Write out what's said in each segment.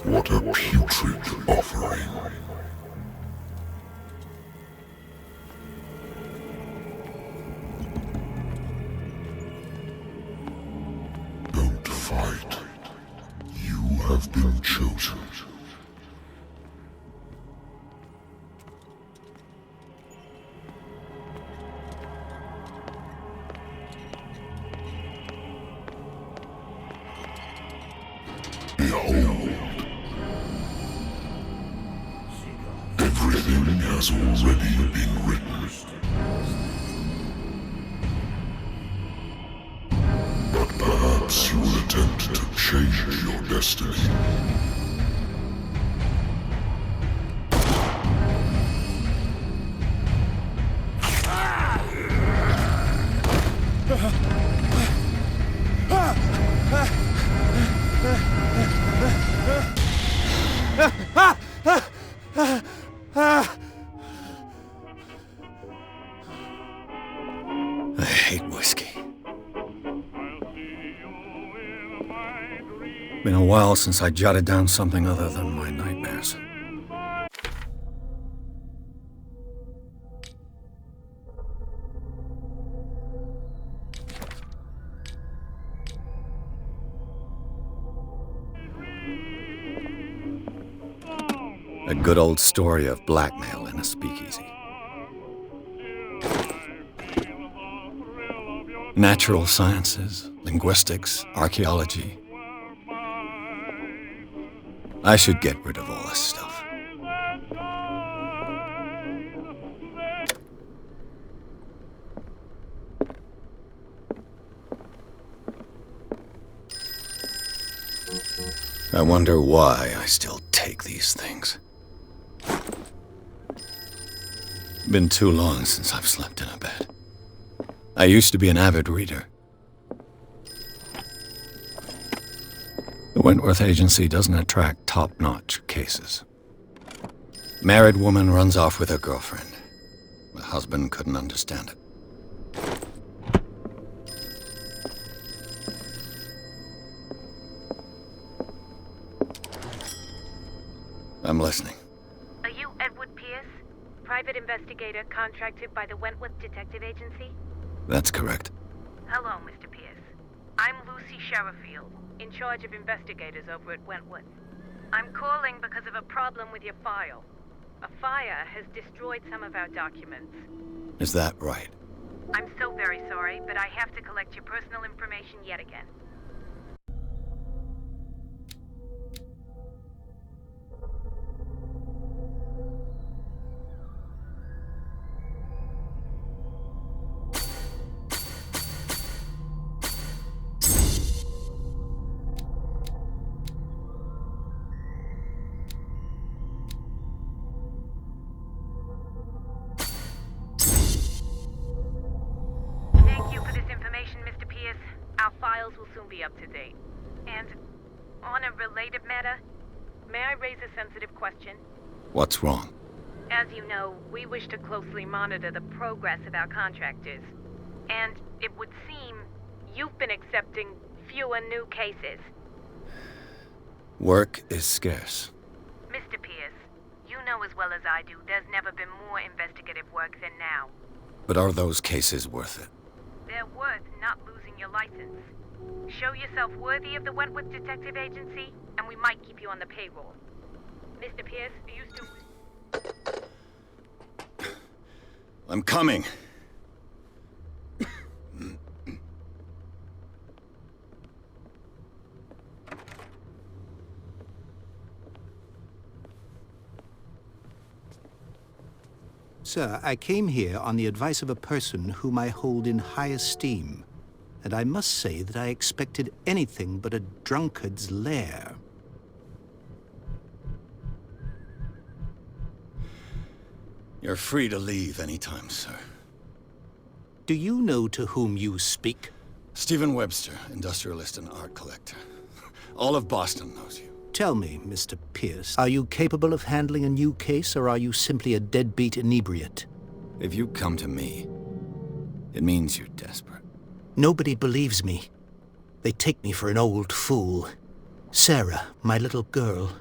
What a putrid offering. Don't fight. You have been chosen. Behold. Everything has already been written. But perhaps you will attempt to change your destiny. I hate whiskey. Been a while since I jotted down something other than my nightmares. A good old story of blackmail in a speakeasy. Natural sciences, linguistics, archaeology. I should get rid of all this stuff. I wonder why I still take these things. Been too long since I've slept in a bed. I used to be an avid reader. The Wentworth Agency doesn't attract top-notch cases. Married woman runs off with her girlfriend. The husband couldn't understand it. I'm listening. Are you Edward Pierce, private investigator contracted by the Wentworth Detective Agency? That's correct. Hello, Mr. Pierce. I'm Lucy Sherifield, in charge of investigators over at Wentworth. I'm calling because of a problem with your file. A fire has destroyed some of our documents. Is that right? I'm so very sorry, but I have to collect your personal information yet again. files will soon be up to date. And on a related matter, may I raise a sensitive question? What's wrong? As you know, we wish to closely monitor the progress of our contractors. And it would seem you've been accepting fewer new cases. Work is scarce. Mr. Pierce, you know as well as I do there's never been more investigative work than now. But are those cases worth it? They're worth not losing your license. Show yourself worthy of the Wentworth Detective Agency, and we might keep you on the payroll. Mr. Pierce, are you still... I'm coming. Sir, I came here on the advice of a person whom I hold in high esteem, and I must say that I expected anything but a drunkard's lair. You're free to leave anytime, sir. Do you know to whom you speak? Stephen Webster, industrialist and art collector. All of Boston knows you. Tell me, Mr. Pierce, are you capable of handling a new case, or are you simply a deadbeat inebriate? If you come to me, it means you're desperate. Nobody believes me. They take me for an old fool. Sarah, my little girl,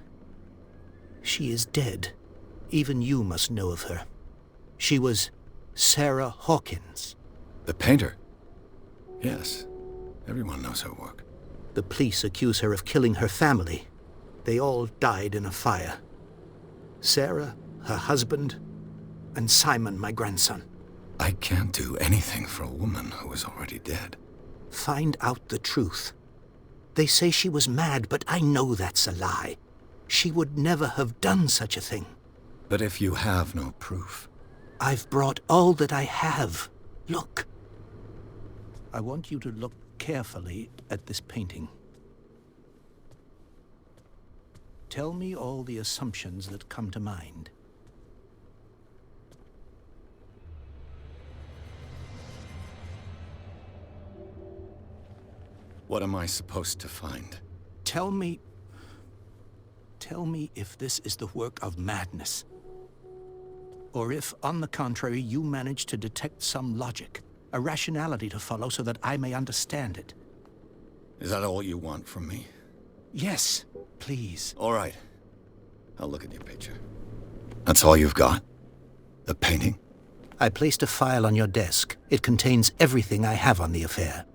she is dead. Even you must know of her. She was Sarah Hawkins. The painter? Yes. Everyone knows her work. The police accuse her of killing her family. They all died in a fire. Sarah, her husband, and Simon, my grandson. I can't do anything for a woman who is already dead. Find out the truth. They say she was mad, but I know that's a lie. She would never have done such a thing. But if you have no proof... I've brought all that I have. Look. I want you to look carefully at this painting. Tell me all the assumptions that come to mind. What am I supposed to find? Tell me if this is the work of madness. Or if, on the contrary, you manage to detect some logic, a rationality to follow so that I may understand it. Is that all you want from me? Yes, please. All right. I'll look at your picture. That's all you've got? The painting? I placed a file on your desk. It contains everything I have on the affair.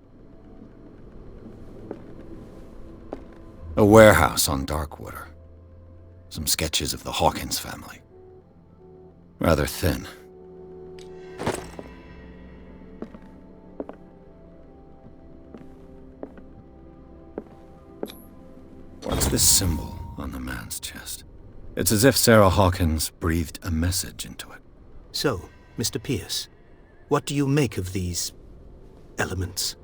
A warehouse on Darkwater. Some sketches of the Hawkins family. Rather thin. What's this symbol on the man's chest? It's as if Sarah Hawkins breathed a message into it. So, Mr. Pierce, what do you make of these elements?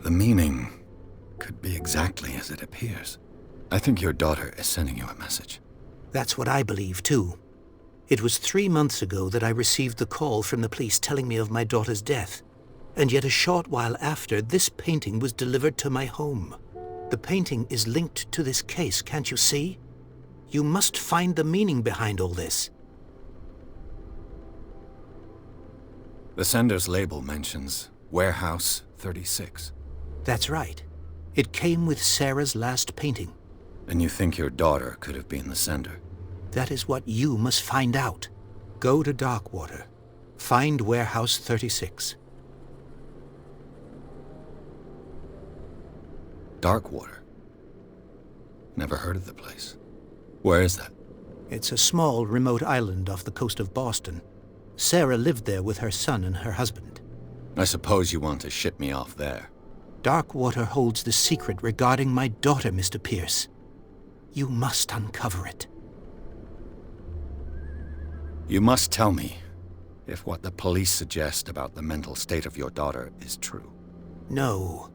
The meaning could be exactly as it appears. I think your daughter is sending you a message. That's what I believe, too. It was 3 months ago that I received the call from the police telling me of my daughter's death. And yet a short while after, this painting was delivered to my home. The painting is linked to this case, can't you see? You must find the meaning behind all this. The sender's label mentions Warehouse 36. That's right. It came with Sarah's last painting. And you think your daughter could have been the sender? That is what you must find out. Go to Darkwater. Find Warehouse 36. Darkwater? Never heard of the place. Where is that? It's a small, remote island off the coast of Boston. Sarah lived there with her son and her husband. I suppose you want to ship me off there. Darkwater holds the secret regarding my daughter, Mr. Pierce. You must uncover it. You must tell me if what the police suggest about the mental state of your daughter is true. No.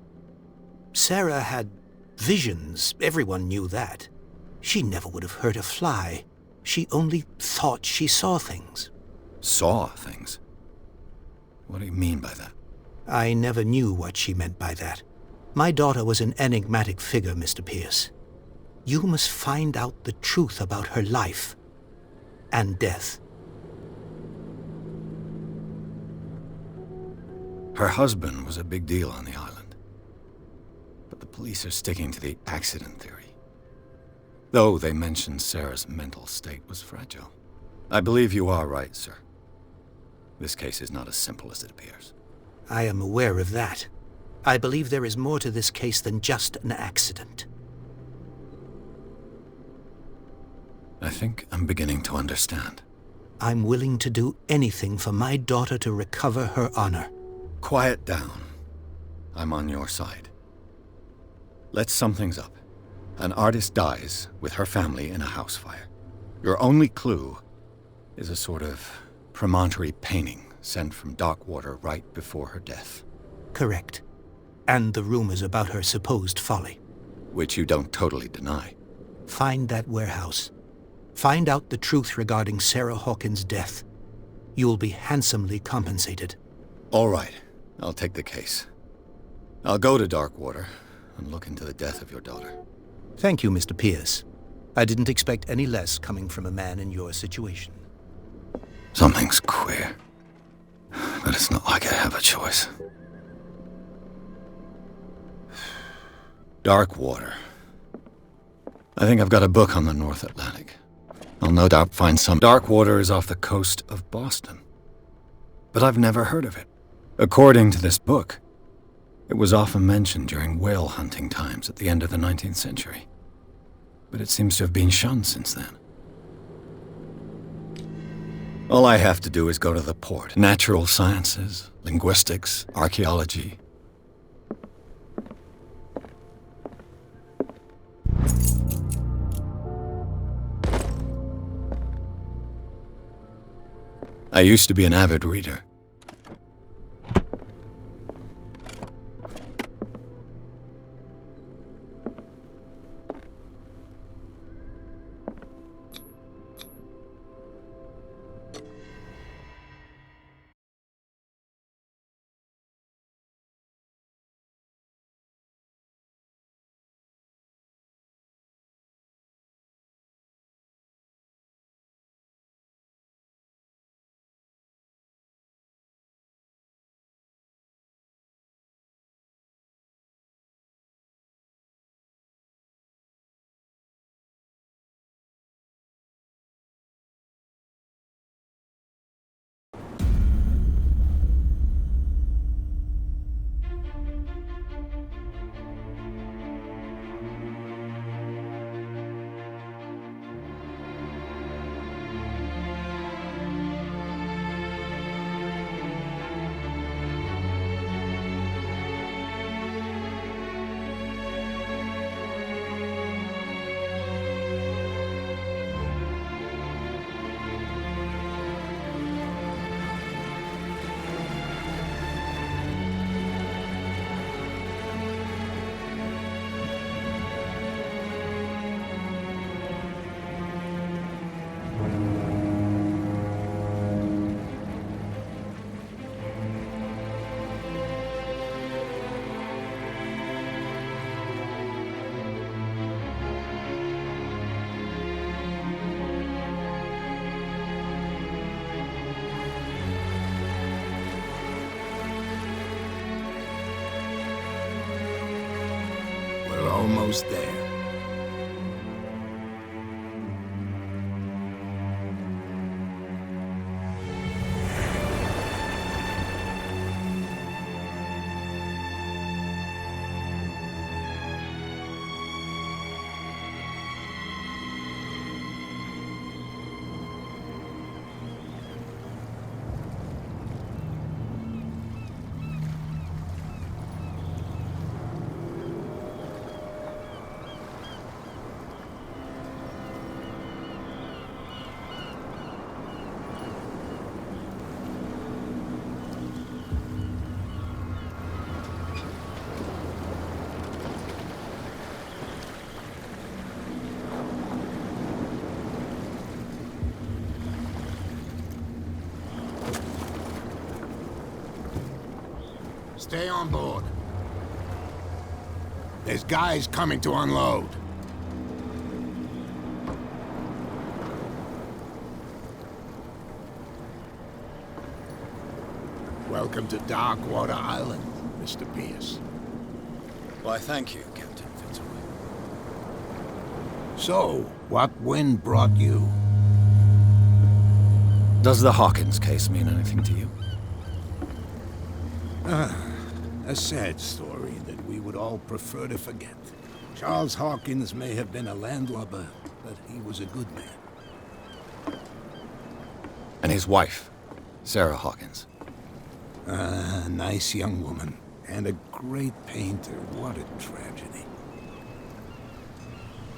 Sarah had visions. Everyone knew that. She never would have hurt a fly. She only thought she saw things. Saw things? What do you mean by that? I never knew what she meant by that. My daughter was an enigmatic figure, Mr. Pierce. You must find out the truth about her life and death. Her husband was a big deal on the island. But the police are sticking to the accident theory. Though they mentioned Sarah's mental state was fragile. I believe you are right, sir. This case is not as simple as it appears. I am aware of that. I believe there is more to this case than just an accident. I think I'm beginning to understand. I'm willing to do anything for my daughter to recover her honor. Quiet down. I'm on your side. Let's sum things up. An artist dies with her family in a house fire. Your only clue is a sort of promontory painting sent from Darkwater right before her death. Correct. And the rumors about her supposed folly. Which you don't totally deny. Find that warehouse. Find out the truth regarding Sarah Hawkins' death. You will be handsomely compensated. All right. I'll take the case. I'll go to Darkwater and look into the death of your daughter. Thank you, Mr. Pierce. I didn't expect any less coming from a man in your situation. Something's queer. But it's not like I have a choice. Darkwater. I think I've got a book on the North Atlantic. I'll no doubt find some. Darkwater is off the coast of Boston. But I've never heard of it. According to this book, it was often mentioned during whale hunting times at the end of the 19th century. But it seems to have been shunned since then. All I have to do is go to the port. Natural sciences, linguistics, archaeology. I used to be an avid reader. Almost there. Stay on board. There's guys coming to unload. Welcome to Darkwater Island, Mr. Pierce. Why, thank you, Captain Fitzroy. So, what wind brought you? Does the Hawkins case mean anything to you? A sad story that we would all prefer to forget. Charles Hawkins may have been a landlubber, but he was a good man. And his wife, Sarah Hawkins. A nice young woman, and a great painter. What a tragedy.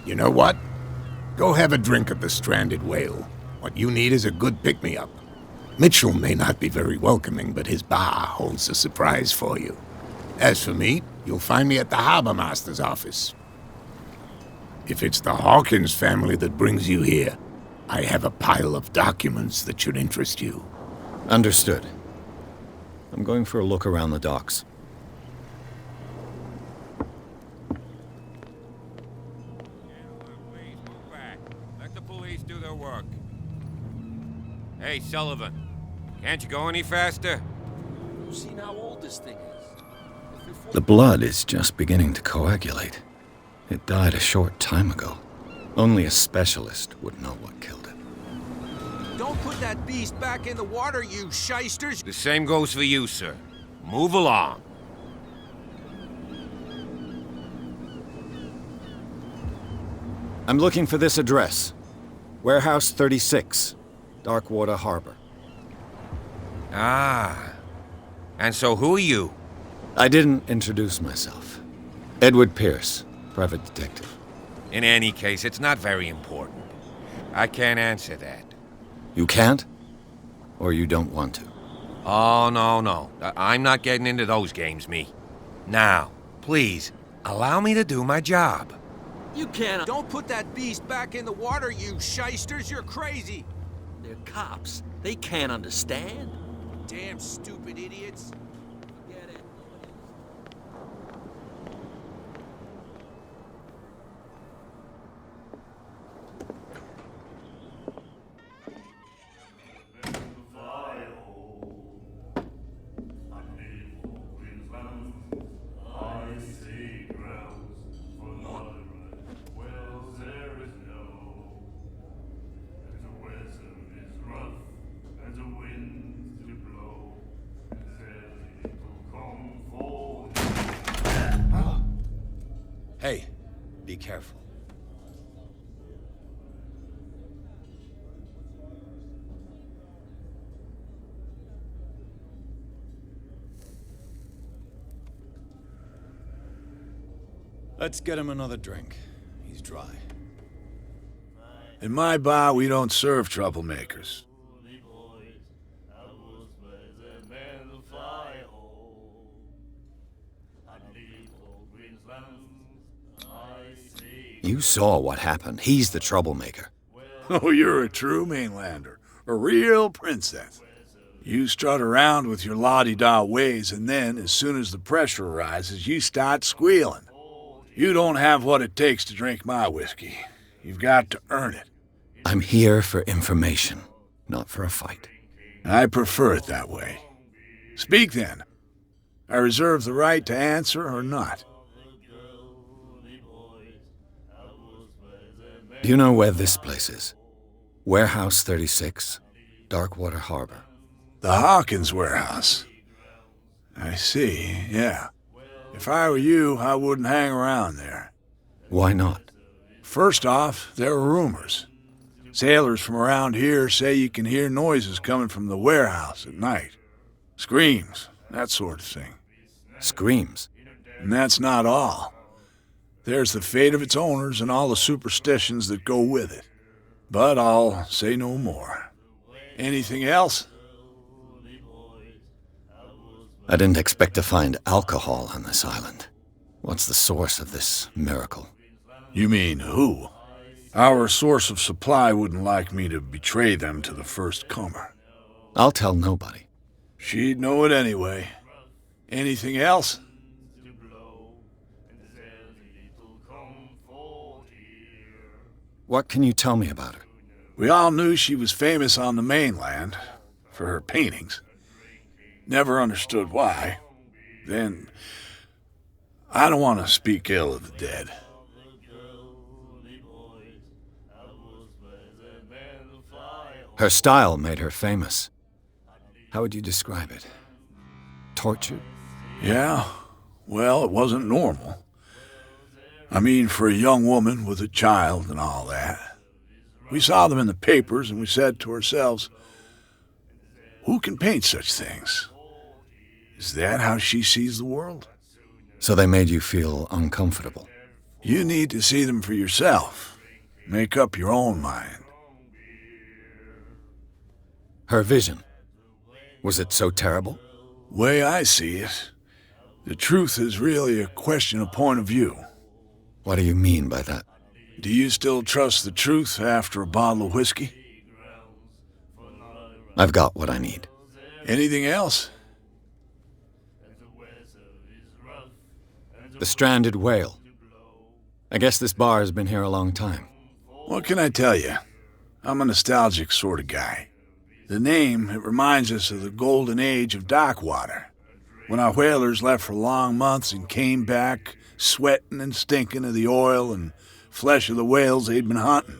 You know what? Go have a drink at the Stranded Whale. What you need is a good pick-me-up. Mitchell may not be very welcoming, but his bar holds a surprise for you. As for me, you'll find me at the Harbor Master's office. If it's the Hawkins family that brings you here, I have a pile of documents that should interest you. Understood. I'm going for a look around the docks. Please move back. Let the police do their work. Hey, Sullivan. Can't you go any faster? You've seen how old this thing is. The blood is just beginning to coagulate. It died a short time ago. Only a specialist would know what killed it. Don't put that beast back in the water, you shysters! The same goes for you, sir. Move along. I'm looking for this address. Warehouse 36, Darkwater Harbor. Ah. And so who are you? I didn't introduce myself. Edward Pierce, private detective. In any case, it's not very important. I can't answer that. You can't? Or you don't want to? Oh, no. I'm not getting into those games, me. Now, please, allow me to do my job. You can't. Don't put that beast back in the water, you shysters! You're crazy! They're cops. They can't understand. Damn stupid idiots. Forget it. Hey, be careful. Let's get him another drink. He's dry. In my bar, we don't serve troublemakers. You saw what happened. He's the troublemaker. Oh, you're a true mainlander. A real princess. You strut around with your la-di-da ways, and then, as soon as the pressure rises, you start squealing. You don't have what it takes to drink my whiskey. You've got to earn it. I'm here for information, not for a fight. I prefer it that way. Speak then. I reserve the right to answer or not. Do you know where this place is? Warehouse 36, Darkwater Harbor. The Hawkins warehouse. I see, yeah. If I were you, I wouldn't hang around there. Why not? First off, there are rumors. Sailors from around here say you can hear noises coming from the warehouse at night. Screams, that sort of thing. Screams? And that's not all. There's the fate of its owners and all the superstitions that go with it. But I'll say no more. Anything else? I didn't expect to find alcohol on this island. What's the source of this miracle? You mean who? Our source of supply wouldn't like me to betray them to the first comer. I'll tell nobody. She'd know it anyway. Anything else? What can you tell me about her? We all knew she was famous on the mainland for her paintings. Never understood why. Then, I don't want to speak ill of the dead. Her style made her famous. How would you describe it? Tortured? Yeah, well, it wasn't normal. I mean, for a young woman with a child and all that. We saw them in the papers and we said to ourselves, who can paint such things? Is that how she sees the world? So they made you feel uncomfortable. You need to see them for yourself. Make up your own mind. Her vision. Was it so terrible? Way I see it, the truth is really a question of point of view. What do you mean by that? Do you still trust the truth after a bottle of whiskey? I've got what I need. Anything else? The stranded whale. I guess this bar has been here a long time. What can I tell you? I'm a nostalgic sort of guy. The name, it reminds us of the golden age of dock water, when our whalers left for long months and came back sweating and stinking of the oil and flesh of the whales they'd been hunting.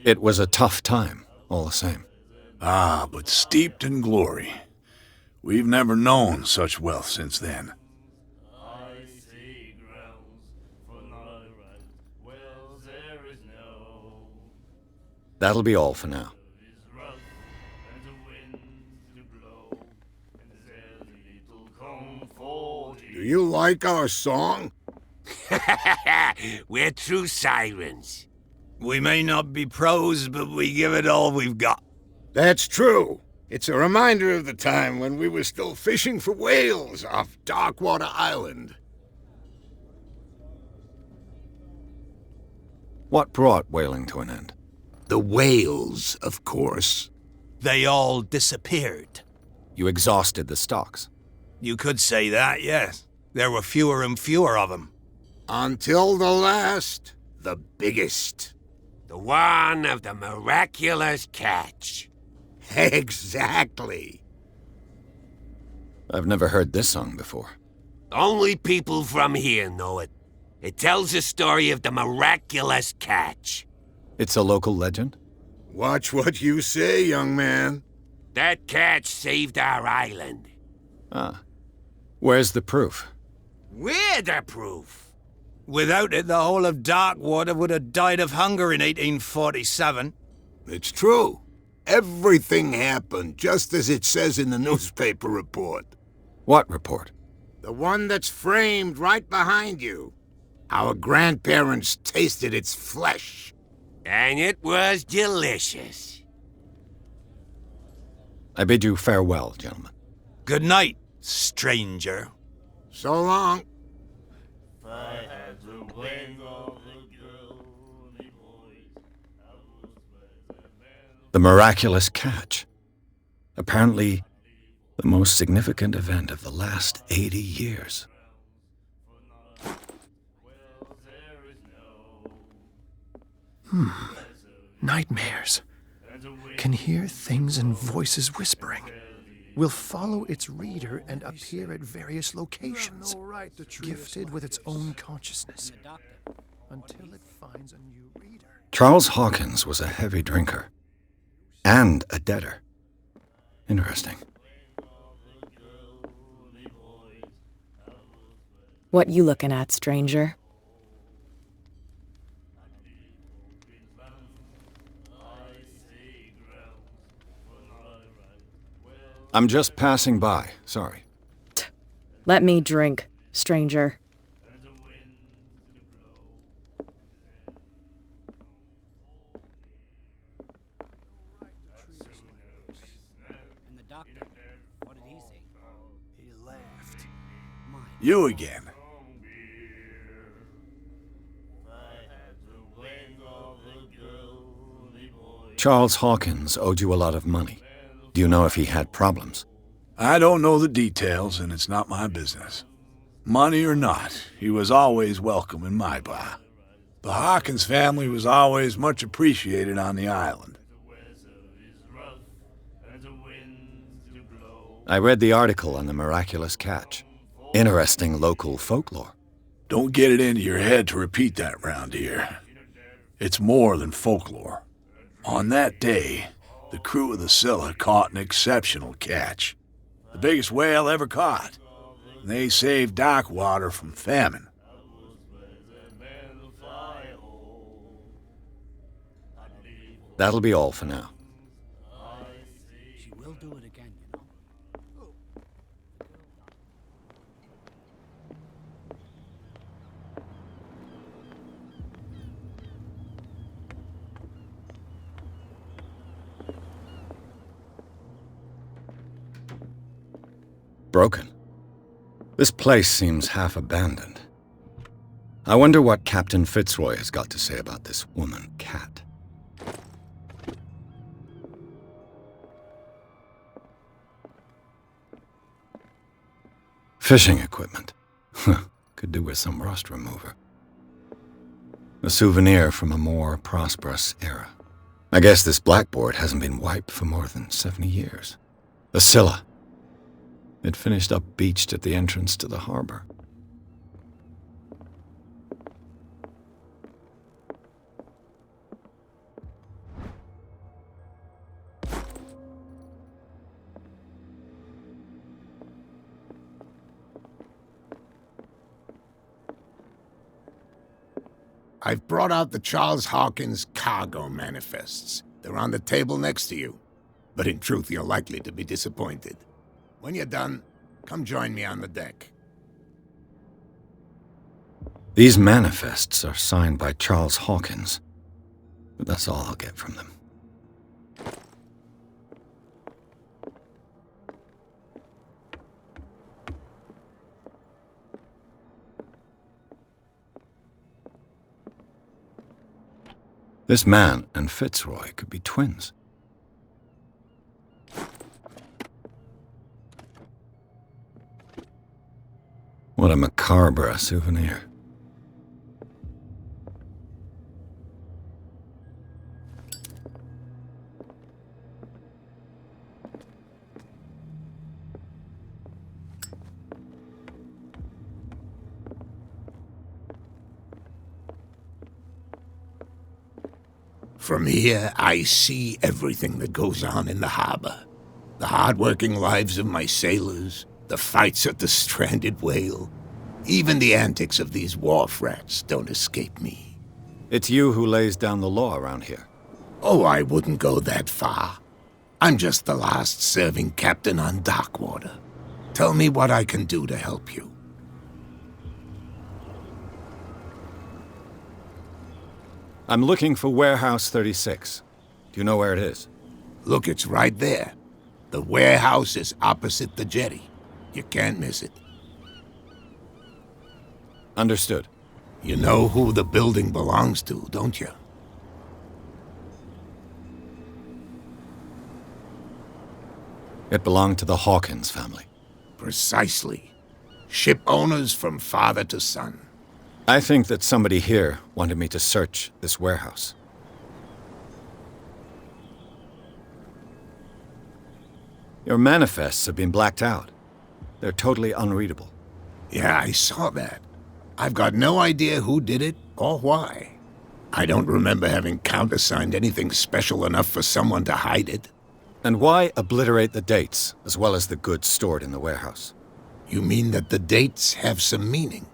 It was a tough time, all the same. Ah, but steeped in glory. We've never known such wealth since then. That'll be all for now. Do you like our song? We're true sirens. We may not be pros, but we give it all we've got. That's true. It's a reminder of the time when we were still fishing for whales off Darkwater Island. What brought whaling to an end? The whales, of course. They all disappeared. You exhausted the stocks. You could say that, yes. There were fewer and fewer of them. Until the last, the biggest. The one of the miraculous catch. Exactly. I've never heard this song before. Only people from here know it. It tells the story of the miraculous catch. It's a local legend? Watch what you say, young man. That catch saved our island. Ah. Where's the proof? We're the proof. Without it, the whole of Darkwater would have died of hunger in 1847. It's true. Everything happened just as it says in the newspaper report. What report? The one that's framed right behind you. Our grandparents tasted its flesh. And it was delicious. I bid you farewell, gentlemen. Good night, stranger. So long. The miraculous catch. Apparently, the most significant event of the last 80 years. Nightmares. Can hear things and voices whispering. Will follow its reader and appear at various locations, gifted with its own consciousness, until it finds a new reader. Charles Hawkins was a heavy drinker. And a debtor. Interesting. What you looking at, stranger? I'm just passing by, sorry. Let me drink, stranger. You again. Charles Hawkins owed you a lot of money. Do you know if he had problems? I don't know the details, and it's not my business. Money or not, he was always welcome in my bar. The Hawkins family was always much appreciated on the island. I read the article on the miraculous catch. Interesting local folklore. Don't get it into your head to repeat that round here. It's more than folklore. On that day, the crew of the Scylla caught an exceptional catch. The biggest whale ever caught. And they saved Darkwater from famine. That'll be all for now. She will do it again, you know. Broken. This place seems half abandoned. I wonder what Captain Fitzroy has got to say about this woman, Cat. Fishing equipment. Could do with some rust remover. A souvenir from a more prosperous era. I guess this blackboard hasn't been wiped for more than 70 years. The Scylla. It finished up beached at the entrance to the harbor. I've brought out the Charles Hawkins cargo manifests. They're on the table next to you. But in truth, you're likely to be disappointed. When you're done, come join me on the deck. These manifests are signed by Charles Hawkins. But that's all I'll get from them. This man and Fitzroy could be twins. What a macabre souvenir. From here, I see everything that goes on in the harbor. The hard-working lives of my sailors, the fights at the stranded whale. Even the antics of these wharf rats don't escape me. It's you who lays down the law around here. Oh, I wouldn't go that far. I'm just the last serving captain on Darkwater. Tell me what I can do to help you. I'm looking for Warehouse 36. Do you know where it is? Look, it's right there. The warehouse is opposite the jetty. You can't miss it. Understood. You know who the building belongs to, don't you? It belonged to the Hawkins family. Precisely. Ship owners from father to son. I think that somebody here wanted me to search this warehouse. Your manifests have been blacked out. They're totally unreadable. Yeah, I saw that. I've got no idea who did it or why. I don't remember having countersigned anything special enough for someone to hide it. And why obliterate the dates, as well as the goods stored in the warehouse? You mean that the dates have some meaning?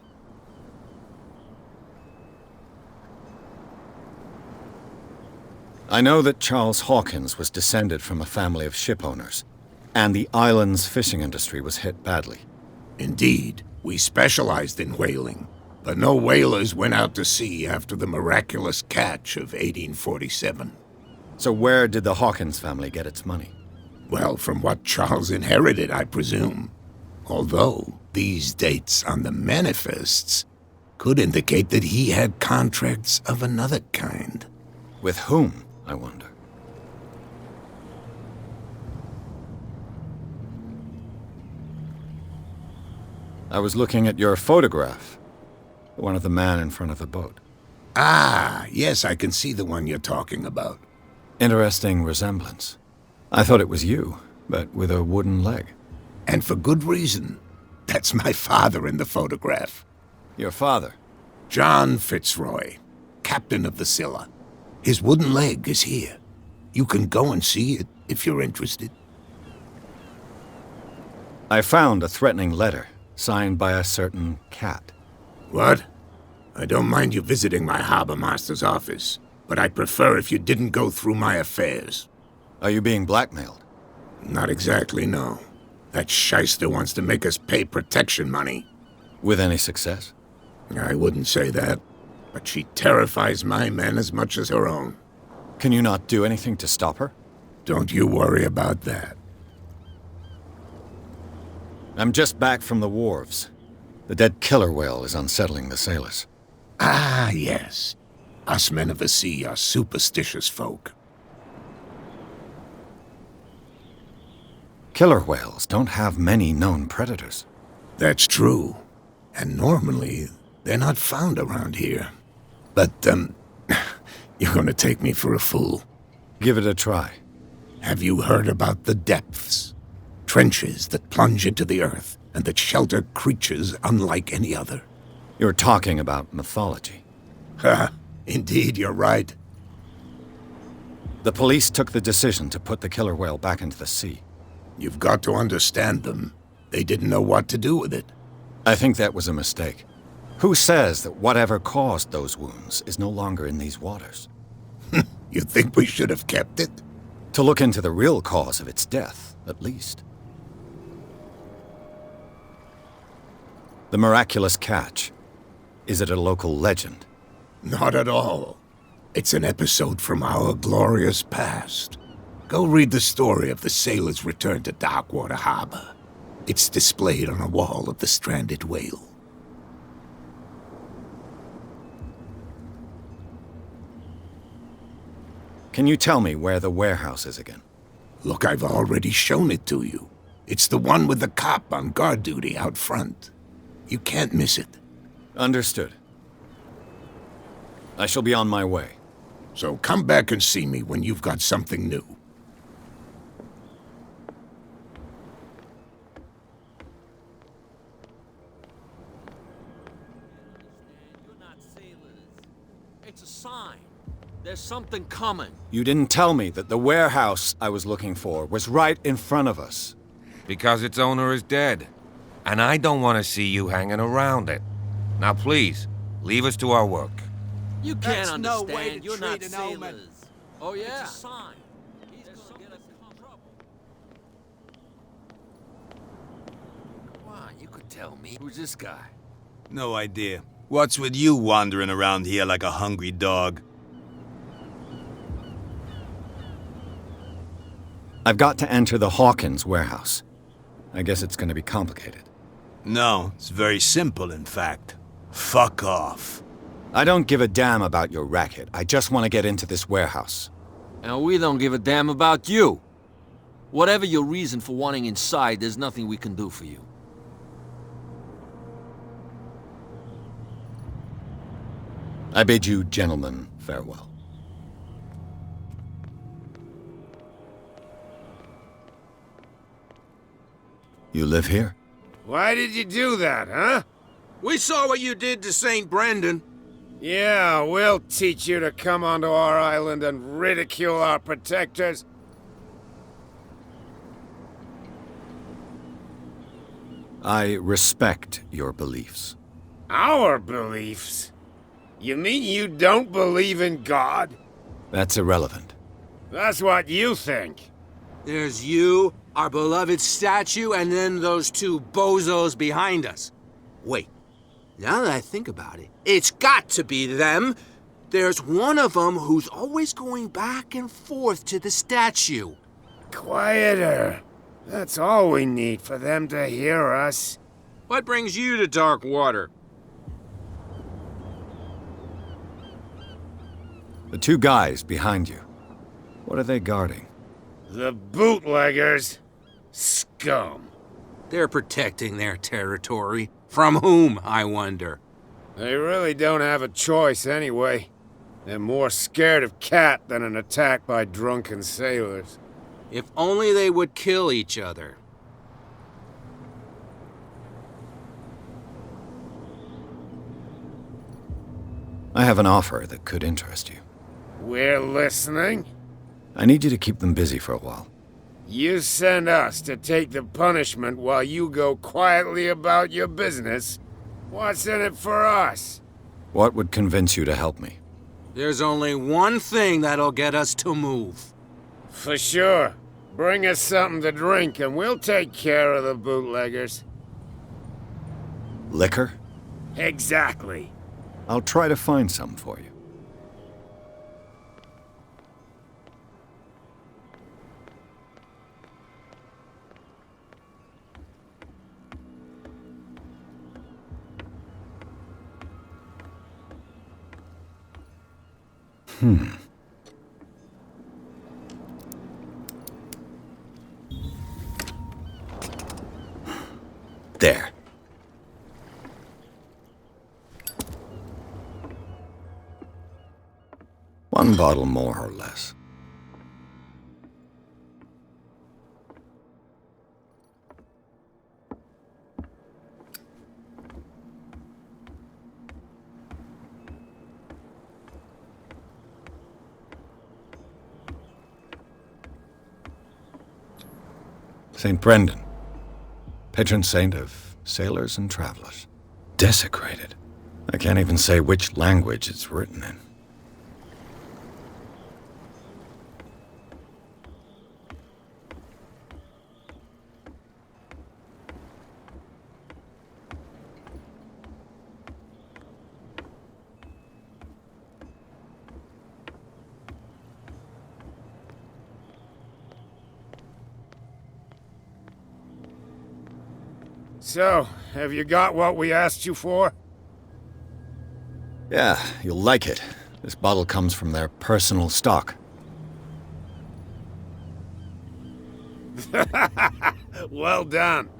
I know that Charles Hawkins was descended from a family of ship owners, and the island's fishing industry was hit badly. Indeed, we specialized in whaling, but no whalers went out to sea after the miraculous catch of 1847. So where did the Hawkins family get its money? Well, from what Charles inherited, I presume. Although, these dates on the manifests could indicate that he had contracts of another kind. With whom, I wonder? I was looking at your photograph. The one of the man in front of the boat. Ah, yes, I can see the one you're talking about. Interesting resemblance. I thought it was you, but with a wooden leg. And for good reason. That's my father in the photograph. Your father? John Fitzroy, captain of the Scylla. His wooden leg is here. You can go and see it if you're interested. I found a threatening letter, signed by a certain cat. What? I don't mind you visiting my harbor master's office, but I'd prefer if you didn't go through my affairs. Are you being blackmailed? Not exactly, no. That shyster wants to make us pay protection money. With any success? I wouldn't say that, but she terrifies my men as much as her own. Can you not do anything to stop her? Don't you worry about that. I'm just back from the wharves. The dead killer whale is unsettling the sailors. Ah, yes. Us men of the sea are superstitious folk. Killer whales don't have many known predators. That's true. And normally, they're not found around here. But, you're gonna take me for a fool. Give it a try. Have you heard about the depths? Trenches that plunge into the earth and that shelter creatures unlike any other. You're talking about mythology. Ha! Indeed, you're right. The police took the decision to put the killer whale back into the sea. You've got to understand them. They didn't know what to do with it. I think that was a mistake. Who says that whatever caused those wounds is no longer in these waters? You think we should have kept it? To look into the real cause of its death, at least. The miraculous catch. Is it a local legend? Not at all. It's an episode from our glorious past. Go read the story of the sailor's return to Darkwater Harbor. It's displayed on a wall of the stranded whale. Can you tell me where the warehouse is again? Look, I've already shown it to you. It's the one with the cop on guard duty out front. You can't miss it. Understood. I shall be on my way. So come back and see me when you've got something new. You're not sailors. It's a sign. There's something coming. You didn't tell me that the warehouse I was looking for was right in front of us. Because its owner is dead. And I don't want to see you hanging around it. Now please, leave us to our work. You can't That's understand. no way to You're not treat an omen. sailors. Oh yeah. It's a sign. He's gonna get us in trouble. Come on, you could tell me. Who's this guy? No idea. What's with you wandering around here like a hungry dog? I've got to enter the Hawkins warehouse. I guess it's going to be complicated. No, it's very simple, in fact. Fuck off. I don't give a damn about your racket. I just want to get into this warehouse. And we don't give a damn about you. Whatever your reason for wanting inside, there's nothing we can do for you. I bid you gentlemen farewell. You live here? Why did you do that, huh? We saw what you did to St. Brendan. Yeah, we'll teach you to come onto our island and ridicule our protectors. I respect your beliefs. Our beliefs? You mean you don't believe in God? That's irrelevant. That's what you think. There's you, our beloved statue, and then those two bozos behind us. Wait, now that I think about it, it's got to be them. There's one of them who's always going back and forth to the statue. Quieter. That's all we need for them to hear us. What brings you to Darkwater? The two guys behind you. What are they guarding? The bootleggers. Scum. They're protecting their territory. From whom, I wonder? They really don't have a choice anyway. They're more scared of Cat than an attack by drunken sailors. If only they would kill each other. I have an offer that could interest you. We're listening. I need you to keep them busy for a while. You send us to take the punishment while you go quietly about your business. What's in it for us? What would convince you to help me? There's only one thing that'll get us to move. For sure. Bring us something to drink and we'll take care of the bootleggers. Liquor? Exactly. I'll try to find some for you. There. One bottle more or less. St. Brendan, patron saint of sailors and travelers. Desecrated. I can't even say which language it's written in. So, have you got what we asked you for? Yeah, you'll like it. This bottle comes from their personal stock. Well done.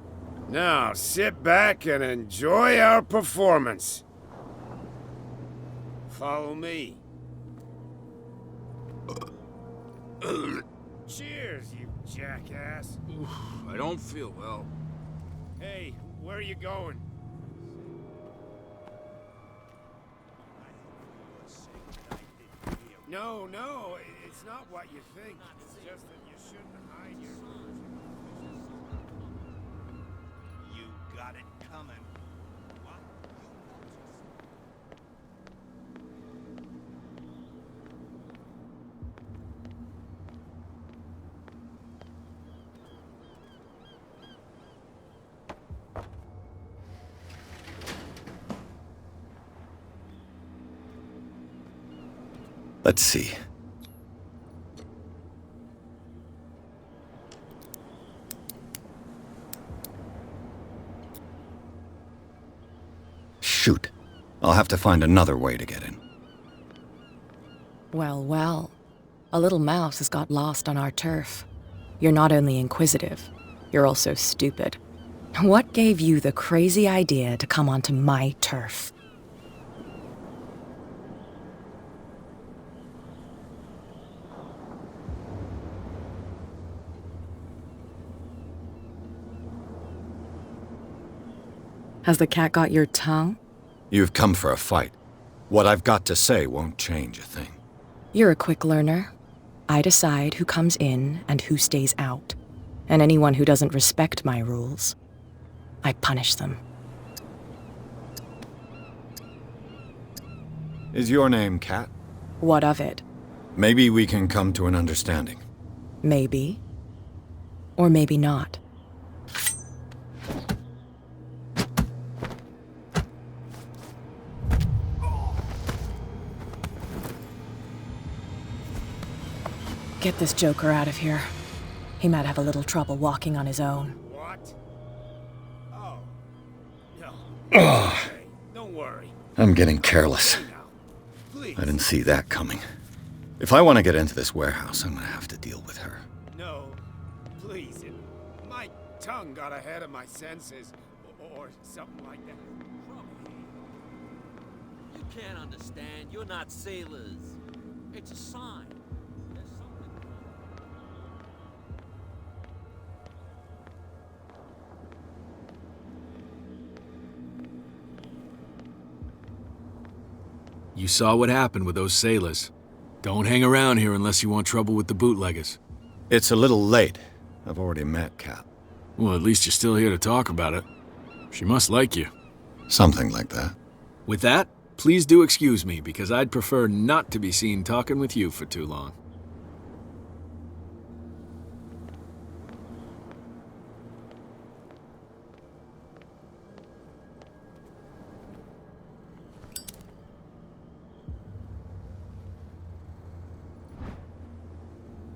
Now, sit back and enjoy our performance. Follow me. Cheers, you jackass. I don't feel well. Hey, where are you going? No, it's not what you think. It's just that you shouldn't hide your... You got it coming. What? Let's see. Shoot. I'll have to find another way to get in. Well, well. A little mouse has got lost on our turf. You're not only inquisitive, you're also stupid. What gave you the crazy idea to come onto my turf? Has the cat got your tongue? You've come for a fight. What I've got to say won't change a thing. You're a quick learner. I decide who comes in and who stays out. And anyone who doesn't respect my rules, I punish them. Is your name Cat? What of it? Maybe we can come to an understanding. Maybe. Or maybe not. Get this joker out of here. He might have a little trouble walking on his own. What? Oh. No. Okay, don't worry. I'm getting careless. Please. I didn't see that coming. If I want to get into this warehouse, I'm gonna have to deal with her. No. Please. My tongue got ahead of my senses, or something like that. You can't understand. You're not sailors. It's a sign. There's something wrong. You saw what happened with those sailors. Don't hang around here unless you want trouble with the bootleggers. It's a little late. I've already met Cap. Well, at least you're still here to talk about it. She must like you. Something like that. With that, please do excuse me, because I'd prefer not to be seen talking with you for too long.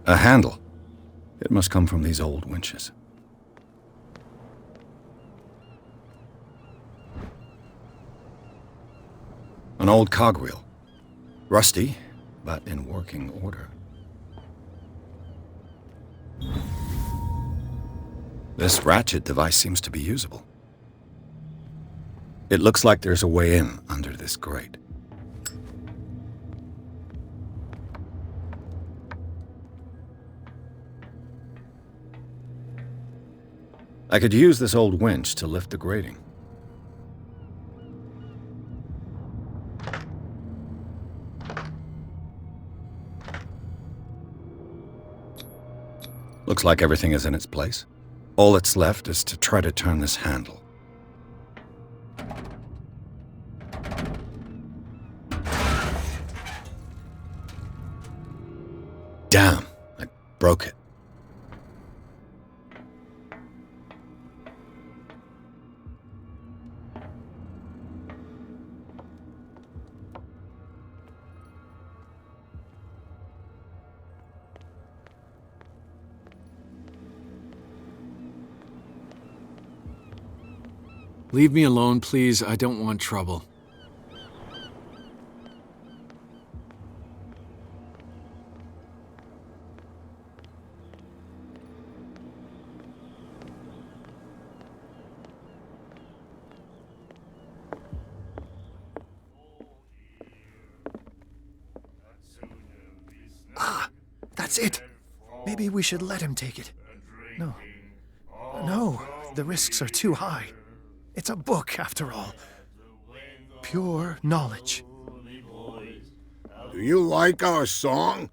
A handle. It must come from these old winches. An old cogwheel. Rusty, but in working order. This ratchet device seems to be usable. It looks like there's a way in under this grate. I could use this old winch to lift the grating. Looks like everything is in its place. All that's left is to try to turn this handle. Damn, I broke it. Leave me alone, please. I don't want trouble. Ah, that's it. Maybe we should let him take it. No. No, the risks are too high. It's a book, after all. Pure knowledge. Do you like our song?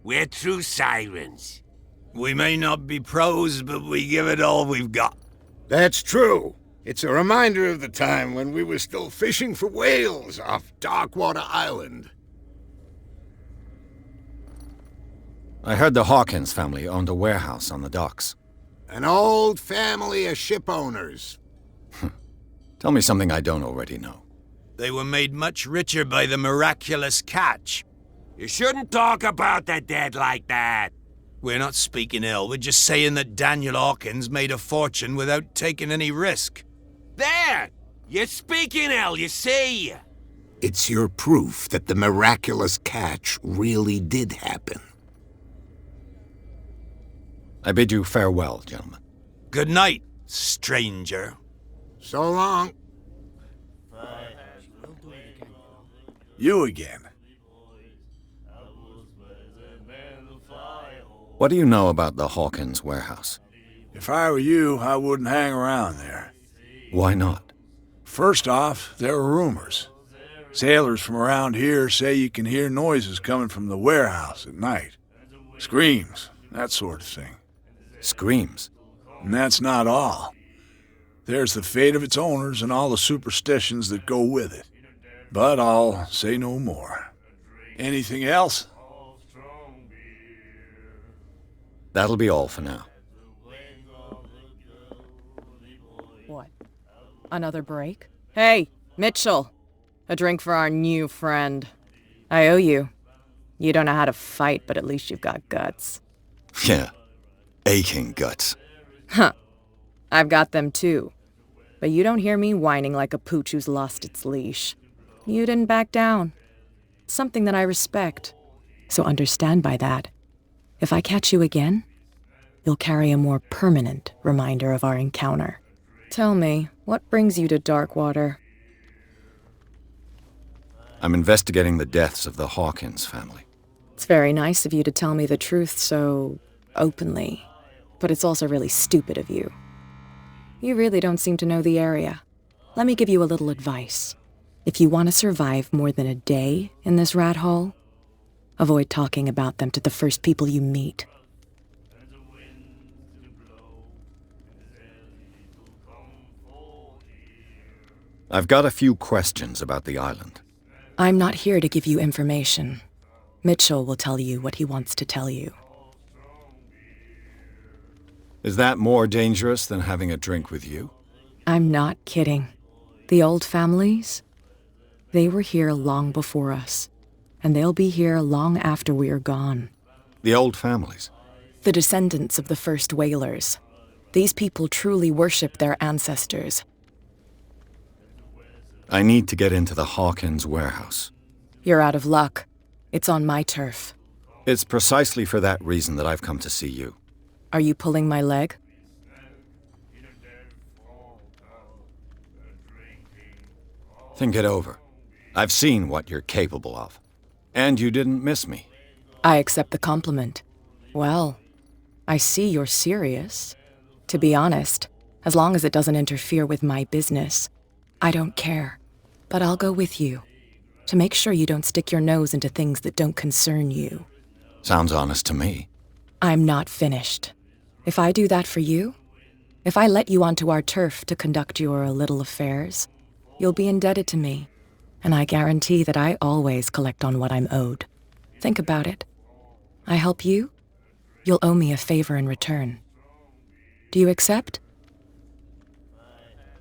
We're true sirens. We may not be pros, but we give it all we've got. That's true. It's a reminder of the time when we were still fishing for whales off Darkwater Island. I heard the Hawkins family owned a warehouse on the docks. An old family of ship owners. Tell me something I don't already know. They were made much richer by the miraculous catch. You shouldn't talk about the dead like that. We're not speaking ill, we're just saying that Daniel Hawkins made a fortune without taking any risk. There! You're speaking ill, you see? It's your proof that the miraculous catch really did happen. I bid you farewell, gentlemen. Good night, stranger. So long. You again. What do you know about the Hawkins warehouse? If I were you, I wouldn't hang around there. Why not? First off, there are rumors. Sailors from around here say you can hear noises coming from the warehouse at night. Screams, that sort of thing. Screams? And that's not all. There's the fate of its owners and all the superstitions that go with it. But I'll say no more. Anything else? That'll be all for now. What? Another break? Hey, Mitchell! A drink for our new friend. I owe you. You don't know how to fight, but at least you've got guts. Yeah. Aching guts. Huh. I've got them too. But you don't hear me whining like a pooch who's lost its leash. You didn't back down. Something that I respect. So understand by that. If I catch you again, you'll carry a more permanent reminder of our encounter. Tell me, what brings you to Darkwater? I'm investigating the deaths of the Hawkins family. It's very nice of you to tell me the truth so openly, but it's also really stupid of you. You really don't seem to know the area. Let me give you a little advice. If you want to survive more than a day in this rat hole, avoid talking about them to the first people you meet. I've got a few questions about the island. I'm not here to give you information. Mitchell will tell you what he wants to tell you. Is that more dangerous than having a drink with you? I'm not kidding. The old families, they were here long before us, and they'll be here long after we are gone. The old families? The descendants of the first whalers. These people truly worship their ancestors. I need to get into the Hawkins warehouse. You're out of luck. It's on my turf. It's precisely for that reason that I've come to see you. Are you pulling my leg? Think it over. I've seen what you're capable of. And you didn't miss me. I accept the compliment. Well, I see you're serious. To be honest, as long as it doesn't interfere with my business, I don't care. But I'll go with you, to make sure you don't stick your nose into things that don't concern you. Sounds honest to me. I'm not finished. If I do that for you, if I let you onto our turf to conduct your little affairs, you'll be indebted to me, and I guarantee that I always collect on what I'm owed. Think about it. I help you, you'll owe me a favor in return. Do you accept?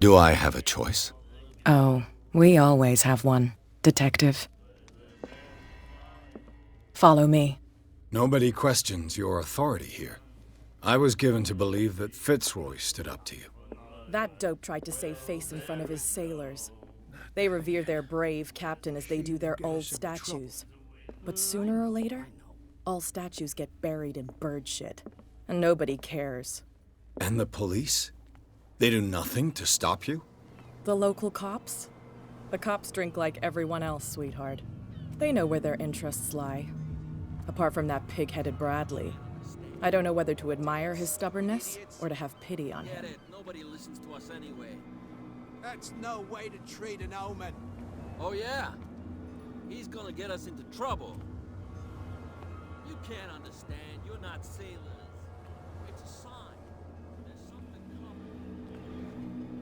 Do I have a choice? Oh, we always have one, Detective. Follow me. Nobody questions your authority here. I was given to believe that Fitzroy stood up to you. That dope tried to save face in front of his sailors. They revere their brave captain as they do their old statues. But sooner or later, all statues get buried in bird shit, and nobody cares. And the police? They do nothing to stop you? The local cops? The cops drink like everyone else, sweetheart. They know where their interests lie. Apart from that pig-headed Bradley, I don't know whether to admire his stubbornness or to have pity on him. Nobody listens to us anyway. That's no way to treat an omen. Oh yeah? He's gonna get us into trouble. You can't understand. You're not sailors. It's a sign. There's something coming.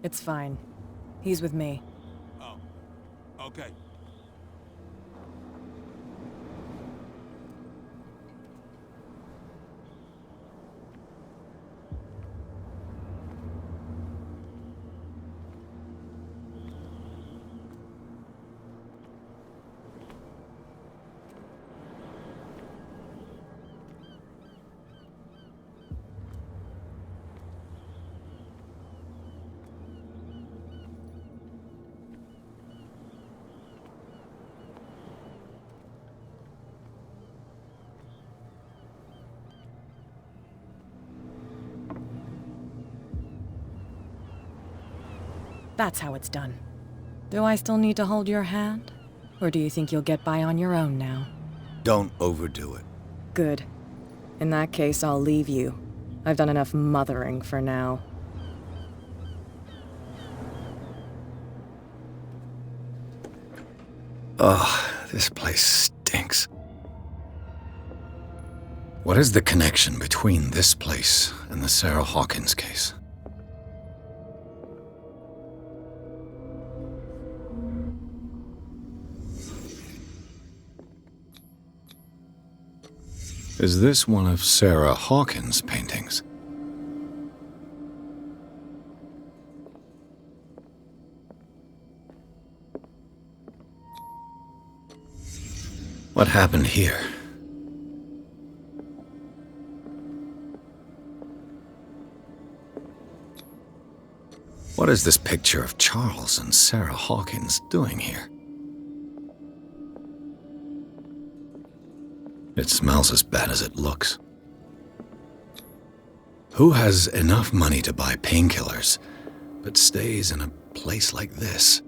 It's fine. He's with me. Oh, okay. That's how it's done. Do I still need to hold your hand? Or do you think you'll get by on your own now? Don't overdo it. Good. In that case, I'll leave you. I've done enough mothering for now. Ugh, this place stinks. What is the connection between this place and the Sarah Hawkins case? Is this one of Sarah Hawkins' paintings? What happened here? What is this picture of Charles and Sarah Hawkins doing here? It smells as bad as it looks. Who has enough money to buy painkillers, but stays in a place like this?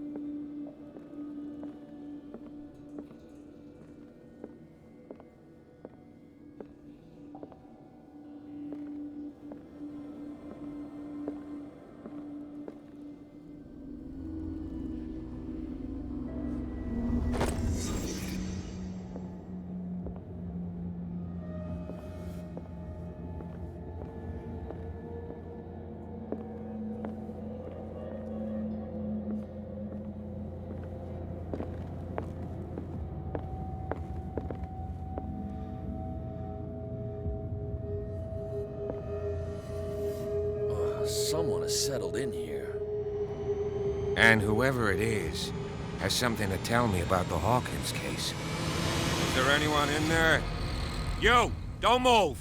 Someone has settled in here. And whoever it is has something to tell me about the Hawkins case. Is there anyone in there? You! Don't move!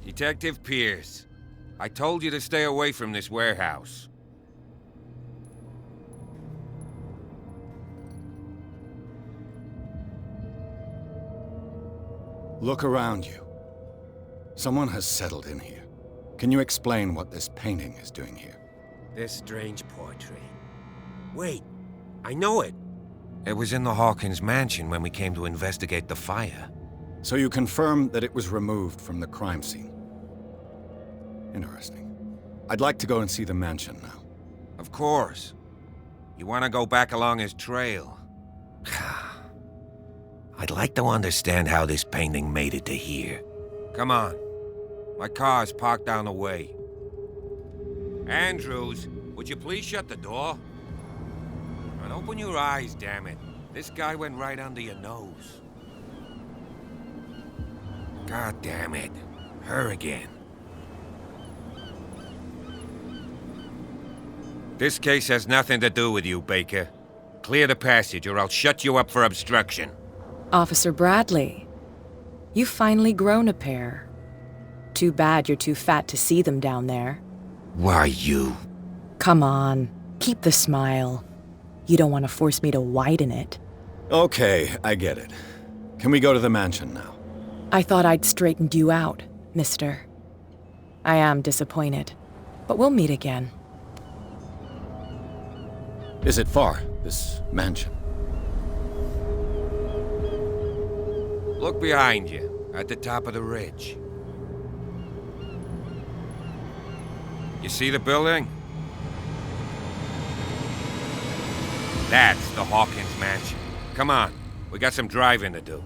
Detective Pierce. I told you to stay away from this warehouse. Look around you. Someone has settled in here. Can you explain what this painting is doing here? This strange portrait. Wait, I know it. It was in the Hawkins Mansion when we came to investigate the fire. So you confirm that it was removed from the crime scene? Interesting. I'd like to go and see the mansion now. Of course. You want to go back along his trail? I'd like to understand how this painting made it to here. Come on. My car's parked down the way. Andrews, would you please shut the door? And open your eyes, damn it. This guy went right under your nose. God damn it. Her again. This case has nothing to do with you, Baker. Clear the passage or I'll shut you up for obstruction. Officer Bradley, you've finally grown a pair. Too bad you're too fat to see them down there. Why, you? Come on, keep the smile. You don't want to force me to widen it. Okay, I get it. Can we go to the mansion now? I thought I'd straightened you out, mister. I am disappointed, but we'll meet again. Is it far, this mansion? Look behind you, at the top of the ridge. You see the building? That's the Hawkins Mansion. Come on, we got some driving to do.